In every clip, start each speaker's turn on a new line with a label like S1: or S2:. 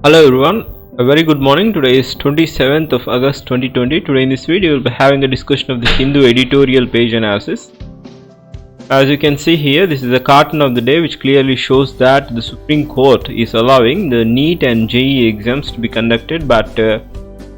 S1: Hello everyone, a very good morning. Today is 27th of August 2020. Today in this video we'll be having a discussion of the Hindu editorial page analysis. As you can see here, this is a cartoon of the day which clearly shows that the Supreme Court is allowing the NEET and JEE exams to be conducted, but you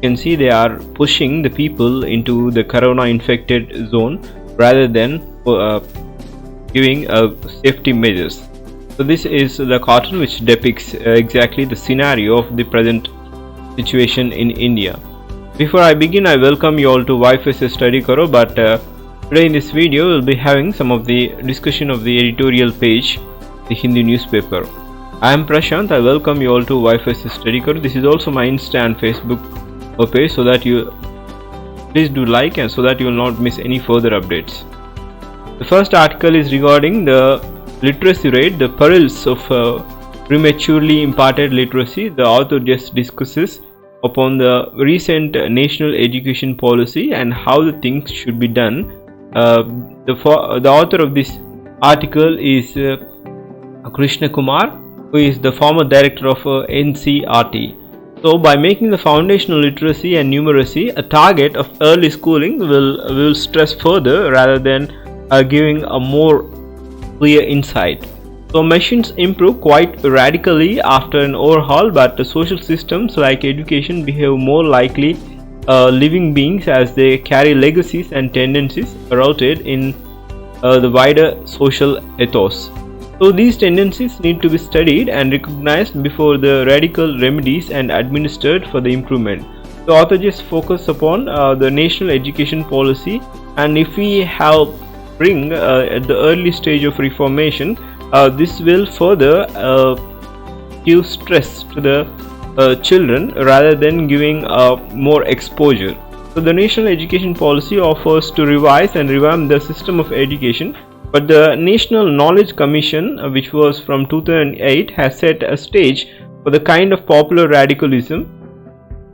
S1: can see they are pushing the people into the corona infected zone rather than giving safety measures. So this is the cartoon which depicts exactly the scenario of the present situation in India. Before I begin, I welcome you all to Wifisestudykaro, but today in this video we'll be having some of the discussion of the editorial page, the Hindu newspaper. I am Prashant. I welcome you all to Wifisestudykaro. This is also my Insta and Facebook page, so that you please do like and so that you will not miss any further updates. The first article is regarding the literacy rate, the perils of prematurely imparted literacy. The author just discusses upon the recent national education policy and how the things should be done. The author of this article is Krishna Kumar, who is the former director of NCRT. So by making the foundational literacy and numeracy a target of early schooling, will stress further rather than giving a more clear insight. So machines improve quite radically after an overhaul, but the social systems like education behave more likely living beings as they carry legacies and tendencies rooted in the wider social ethos. So these tendencies need to be studied and recognized before the radical remedies and administered for the improvement. The author just focus upon the national education policy, and if we have bring at the early stage of reformation, this will further give stress to the children rather than giving more exposure. So the national education policy offers to revise and revamp the system of education, but the National Knowledge Commission, which was from 2008, has set a stage for the kind of popular radicalism.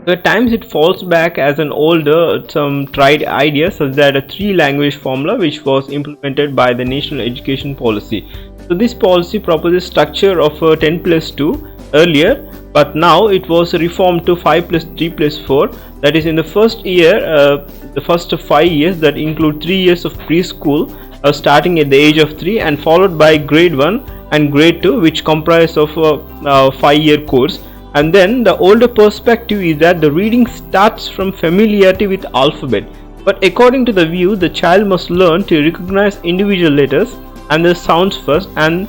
S1: At times it falls back as an older, some tried idea, such that a 3-language formula which was implemented by the national education policy. So this policy proposes structure of 10+2 earlier, but now it was reformed to 5+3+4. That is, in the first year, the first 5 years, that include 3 years of preschool starting at the age of 3, and followed by grade 1 and grade 2, which comprise of a 5-year course. And then the older perspective is that the reading starts from familiarity with alphabet, but according to the view, the child must learn to recognize individual letters and the sounds first, and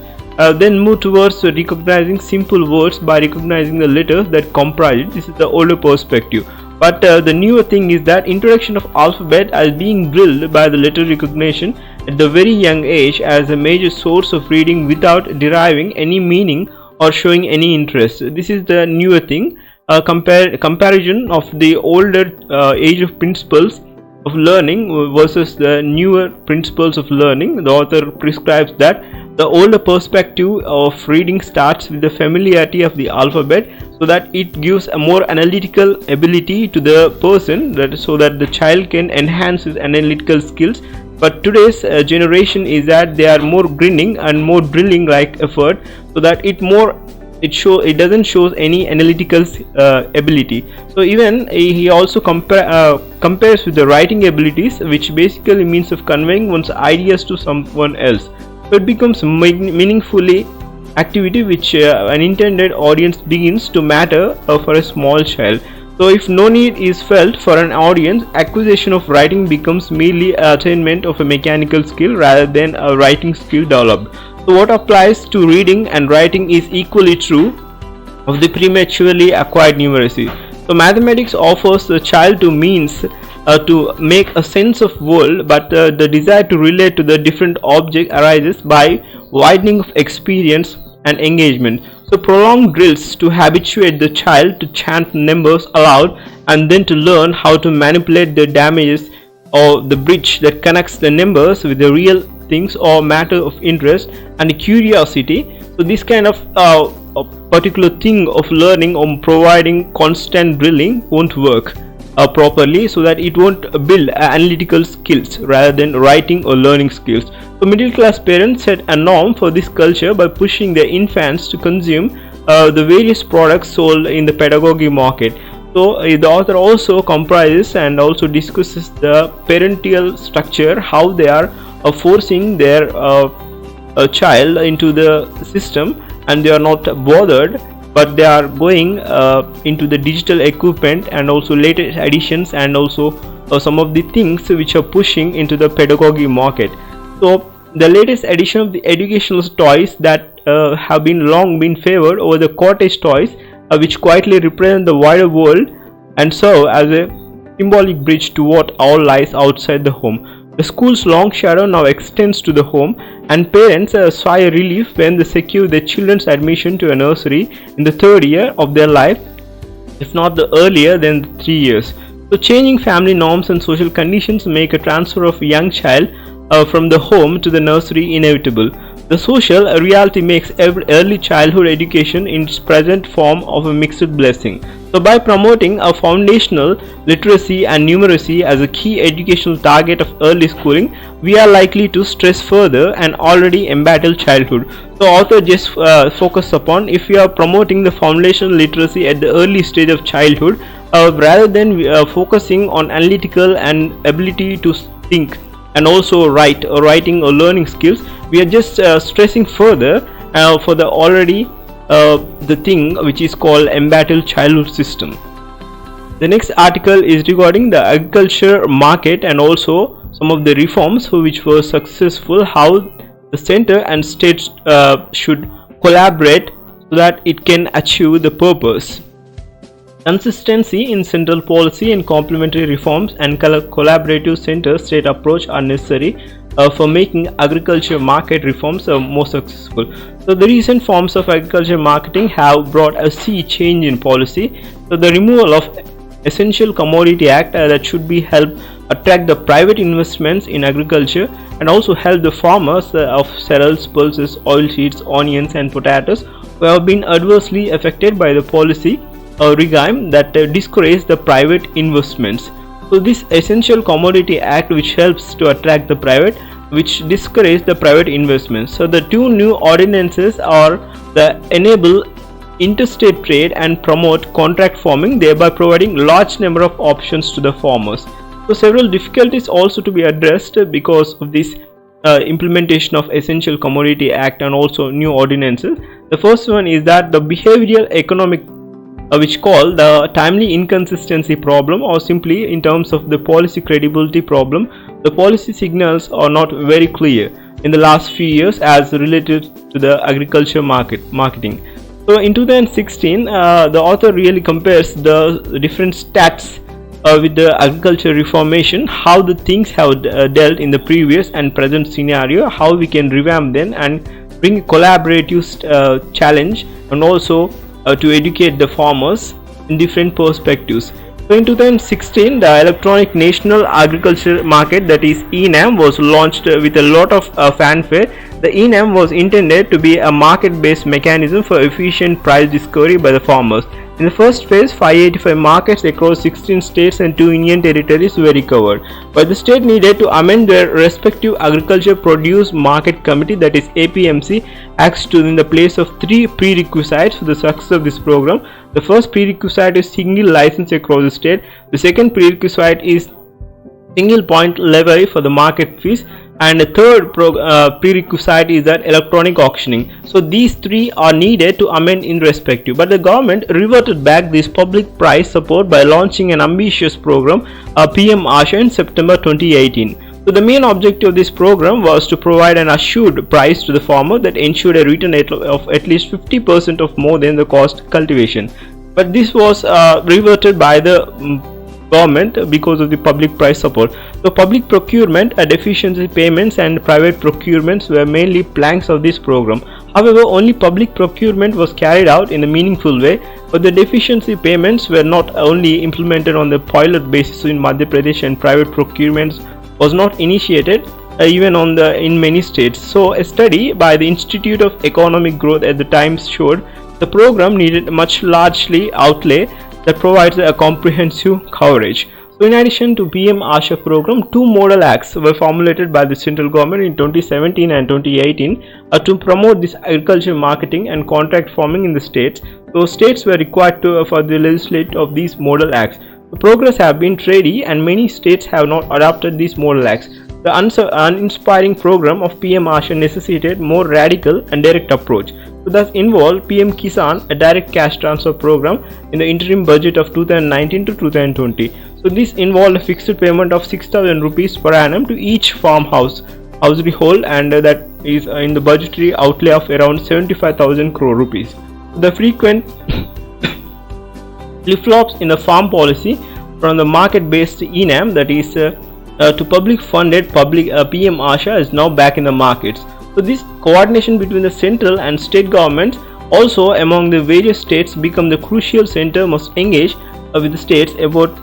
S1: then move towards recognizing simple words by recognizing the letters that comprise it. This is the older perspective. But the newer thing is that introduction of alphabet as being drilled by the letter recognition at the very young age as a major source of reading without deriving any meaning or showing any interest. This is the newer thing. Comparison of the older age of principles of learning versus the newer principles of learning. The author prescribes that the older perspective of reading starts with the familiarity of the alphabet, so that it gives a more analytical ability to the person, so that the child can enhance his analytical skills. But today's generation is that they are more grinning and more drilling like effort, so that it doesn't show any analytical ability. So even he also compares with the writing abilities, which basically means of conveying one's ideas to someone else. So it becomes meaningfully activity which an intended audience begins to matter for a small child. So if no need is felt for an audience, acquisition of writing becomes merely attainment of a mechanical skill rather than a writing skill developed. So what applies to reading and writing is equally true of the prematurely acquired numeracy. So mathematics offers the child to means to make a sense of world, but the desire to relate to the different object arises by widening of experience and engagement. So prolonged drills to habituate the child to chant numbers aloud, and then to learn how to manipulate the damages or the bridge that connects the numbers with the real things or matter of interest and curiosity. So this kind of a particular thing of learning or providing constant drilling won't work properly, so that it won't build analytical skills rather than writing or learning skills. So middle class parents set a norm for this culture by pushing their infants to consume the various products sold in the pedagogy market. So the author also comprises and also discusses the parental structure, how they are forcing their child into the system, and they are not bothered, but they are going into the digital equipment and also latest additions, and also some of the things which are pushing into the pedagogy market. So the latest addition of the educational toys that have been long been favored over the cottage toys, which quietly represent the wider world and serve as a symbolic bridge to what all lies outside the home. The school's long shadow now extends to the home, and parents sigh a relief when they secure their children's admission to a nursery in the third year of their life, if not the earlier than the 3 years. So changing family norms and social conditions make a transfer of a young child from the home to the nursery inevitable. The social reality makes every early childhood education in its present form of a mixed blessing. So by promoting a foundational literacy and numeracy as a key educational target of early schooling, we are likely to stress further an already embattled childhood. So author just focus upon, if we are promoting the foundational literacy at the early stage of childhood, rather than focusing on analytical and ability to think and also writing or learning skills, we are just stressing further for the already the thing which is called embattled childhood system. The next article is regarding the agriculture market and also some of the reforms which were successful, how the center and states should collaborate so that it can achieve the purpose. Consistency in central policy and complementary reforms and collaborative center-state approach are necessary for making agriculture market reforms more successful. So the recent forms of agriculture marketing have brought a sea change in policy. So the removal of Essential Commodity Act that should be help attract the private investments in agriculture and also help the farmers of cereals, pulses, oilseeds, onions and potatoes who have been adversely affected by the policy regime that discourage the private investments. So this Essential Commodity Act which helps to attract the private, which discourage the private investments. So the two new ordinances are the enable interstate trade and promote contract farming, thereby providing large number of options to the farmers. So several difficulties also to be addressed because of this implementation of Essential Commodity Act and also new ordinances. The first one is that the behavioral economic which call the timely inconsistency problem, or simply in terms of the policy credibility problem. The policy signals are not very clear in the last few years as related to the agriculture marketing. So in 2016 the author really compares the different stats with the agriculture reformation, how the things have dealt in the previous and present scenario, how we can revamp them and bring a collaborative challenge, and also to educate the farmers in different perspectives. So in 2016 the Electronic National Agriculture Market, that is ENAM, was launched with a lot of fanfare. The ENAM was intended to be a market-based mechanism for efficient price discovery by the farmers. In the first phase, 585 markets across 16 states and 2 union territories were recovered, but the state needed to amend their respective Agriculture Produce Market Committee, that is APMC, acts to in the place of 3 prerequisites for the success of this program. The first prerequisite is single license across the state. The second prerequisite is single point levy for the market fees, and the third prerequisite is that electronic auctioning. So these 3 are needed to amend in respective, but the government reverted back this public price support by launching an ambitious program, PM Asha, in September 2018. So the main objective of this program was to provide an assured price to the farmer that ensured a return of at least 50% of more than the cost cultivation. But this was reverted by the government because of the public price support. So public procurement, deficiency payments and private procurements were mainly planks of this program. However, only public procurement was carried out in a meaningful way, but the deficiency payments were not only implemented on the pilot basis in Madhya Pradesh, and private procurements was not initiated even in many states. So a study by the Institute of Economic Growth at the time showed the program needed much largely outlay that provides a comprehensive coverage. So So in addition to PM Asha program, two model acts were formulated by the central government in 2017 and 2018 to promote this agriculture marketing and contract farming in the states. So states were required to for the legislate of these model acts. The progress have been ready and many states have not adopted these model acts. The uninspiring program of PM Asha necessitated more radical and direct approach. So thus involved PM Kisan, a direct cash transfer program in the interim budget of 2019 to 2020. So this involved a fixed payment of 6,000 rupees per annum to each farmhouse household, and that is in the budgetary outlay of around 75,000 crore rupees. The frequent flip-flops in the farm policy from the market-based ENAM, that is to public-funded PM Asha, is now back in the markets. So this coordination between the central and state governments also among the various states become the crucial. Center must engage with the states about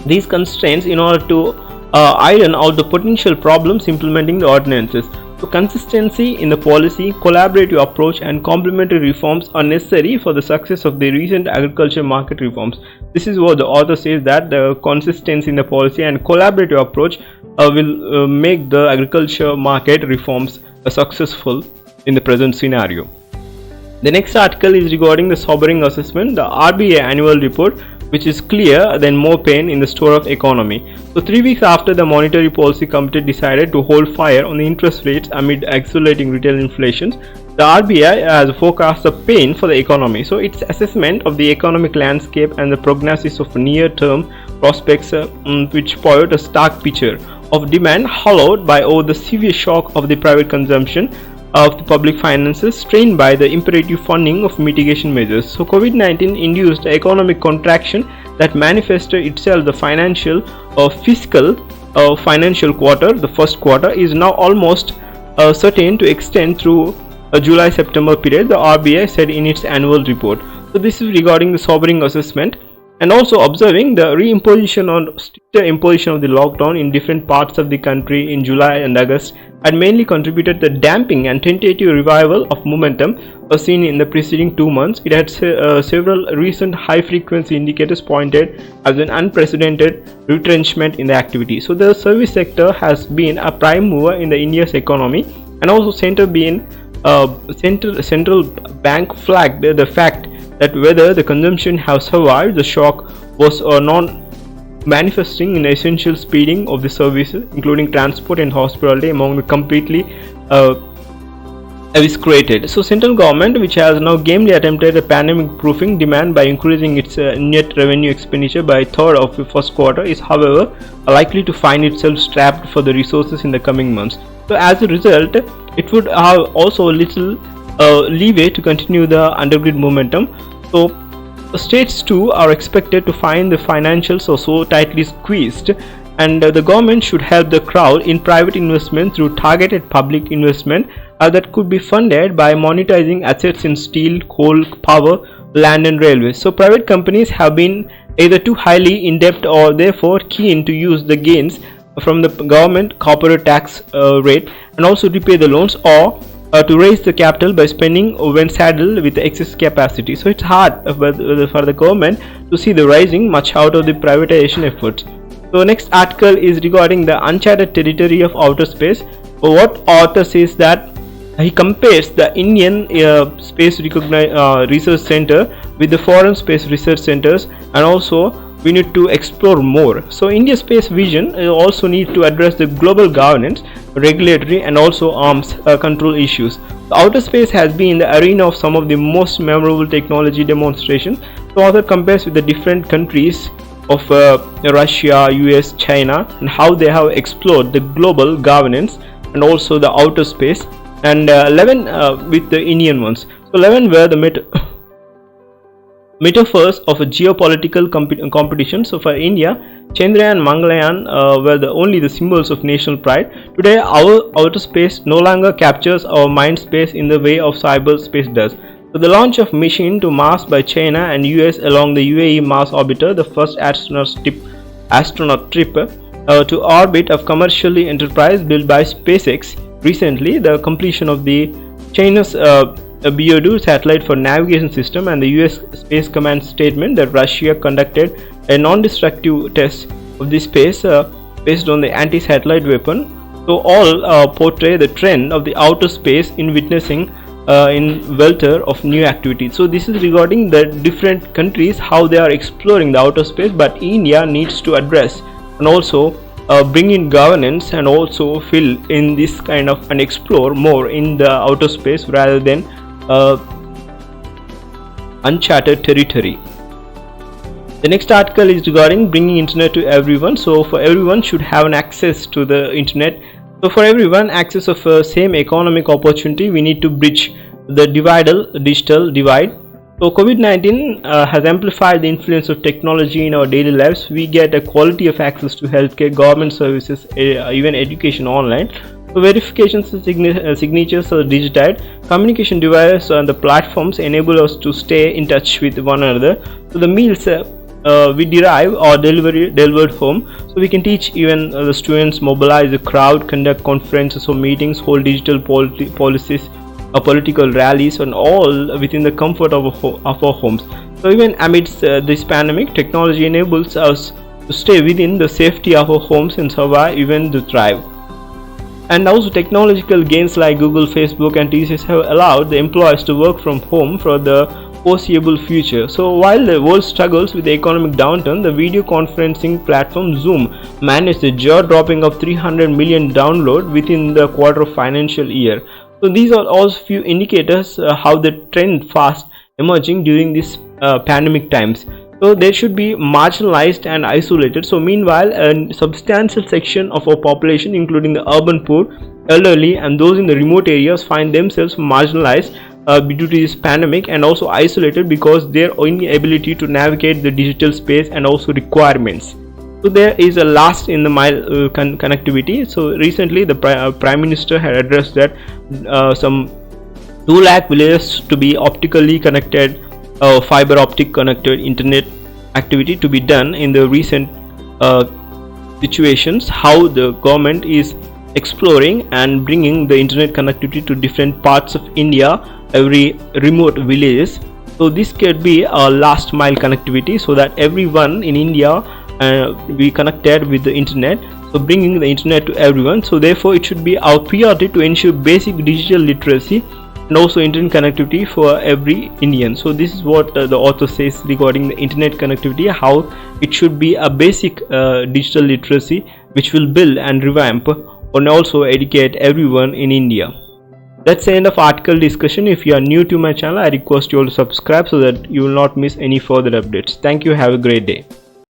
S1: these constraints in order to iron out the potential problems implementing the ordinances. So consistency in the policy, collaborative approach and complementary reforms are necessary for the success of the recent agriculture market reforms. This is what the author says, that the consistency in the policy and collaborative approach will make the agriculture market reforms successful in the present scenario. The next article is regarding the sobering assessment, the RBI annual report, which is clear than more pain in the store of economy. So 3 weeks after the Monetary Policy Committee decided to hold fire on the interest rates amid accelerating retail inflation, the RBI has forecast the pain for the economy. So its assessment of the economic landscape and the prognosis of near-term prospects which point a stark picture of demand hollowed by over the severe shock of the private consumption of the public finances strained by the imperative funding of mitigation measures. So COVID-19 induced economic contraction that manifested itself the financial or fiscal financial quarter. The first quarter is now almost certain to extend through a July-September period, the RBI said in its annual report. So this is regarding the sobering assessment, and also observing the reimposition or stricter imposition of the lockdown in different parts of the country in July and August had mainly contributed to the damping and tentative revival of momentum seen in the preceding 2 months. It had several recent high-frequency indicators pointed as an unprecedented retrenchment in the activity. So the service sector has been a prime mover in the India's economy, and also central bank flagged the fact that whether the consumption have survived the shock was not manifesting in essential speeding of the services, including transport and hospitality, among the completely eviscerated. So central government, which has now gamely attempted a pandemic proofing demand by increasing its net revenue expenditure by a third of the first quarter, is however likely to find itself strapped for the resources in the coming months. So as a result, it would have also little leeway to continue the undergrid momentum. So states too are expected to find the financials are so tightly squeezed, and the government should help the crowd in private investment through targeted public investment that could be funded by monetizing assets in steel, coal, power, land and railways. So private companies have been either too highly in debt or therefore keen to use the gains from the government corporate tax rate and also repay the loans, or to raise the capital by spending when saddled with excess capacity. So it's hard for the government to see the rising much out of the privatization efforts. So next article is regarding the uncharted territory of outer space. What author says that he compares the Indian Space Research Center with the foreign space research centers, and also we need to explore more. So India's space vision also needs to address the global governance, regulatory and also arms control issues. The outer space has been the arena of some of the most memorable technology demonstrations. The author compares with the different countries of Russia, US, China, and how they have explored the global governance and also the outer space, and 11 with the Indian ones. So 11 were the metaphors of a geopolitical competition. So for India, Chandrayaan and Mangalyaan were only the symbols of national pride. Today, our outer space no longer captures our mind space in the way of cyberspace does. So the launch of mission to Mars by China and US along the UAE Mars orbiter, the first astronaut trip to orbit of commercially enterprise built by SpaceX recently, the completion of the China's Beodu satellite for navigation system, and the US Space Command statement that Russia conducted a non-destructive test of the space based on the anti-satellite weapon. So all portray the trend of the outer space in witnessing in welter of new activities. So this is regarding the different countries, how they are exploring the outer space, but India needs to address and also bring in governance and also fill in this kind of and explore more in the outer space rather than uncharted territory. The next article is regarding bringing internet to everyone. So for everyone should have an access to the internet. So for everyone access of same economic opportunity, we need to bridge the digital divide. So COVID-19 has amplified the influence of technology in our daily lives. We get a quality of access to healthcare, government services, even education online. So verifications and signatures are digitized. Communication devices and the platforms enable us to stay in touch with one another. So the meals we derive or delivered home. So we can teach even the students, mobilize the crowd, conduct conferences or meetings, hold digital policies, political rallies, and all within the comfort of our homes. So even amidst this pandemic, technology enables us to stay within the safety of our homes and survive, even to thrive. And also technological gains like Google, Facebook and TCS have allowed the employees to work from home for the foreseeable future. So while the world struggles with the economic downturn, the video conferencing platform Zoom managed the jaw-dropping of 300 million download within the quarter of financial year. So these are also few indicators how the trend fast emerging during this pandemic times. So they should be marginalized and isolated. So meanwhile, a substantial section of our population, including the urban poor, elderly and those in the remote areas, find themselves marginalized due to this pandemic and also isolated because their inability to navigate the digital space and also requirements. So there is a last in the mile connectivity. So recently the Prime Minister had addressed that some 2 lakh villages to be optically connected, fiber optic connected internet activity to be done in the recent situations, how the government is exploring and bringing the internet connectivity to different parts of India, every remote villages. So this could be a last mile connectivity so that everyone in India be connected with the internet, so bringing the internet to everyone. So therefore it should be our priority to ensure basic digital literacy and also internet connectivity for every Indian. So this is what the author says regarding the internet connectivity, how it should be a basic digital literacy which will build and revamp and also educate everyone in India. That's the end of article discussion. If you are new to my channel, I request you all to subscribe so that you will not miss any further updates. Thank you. Have a great day.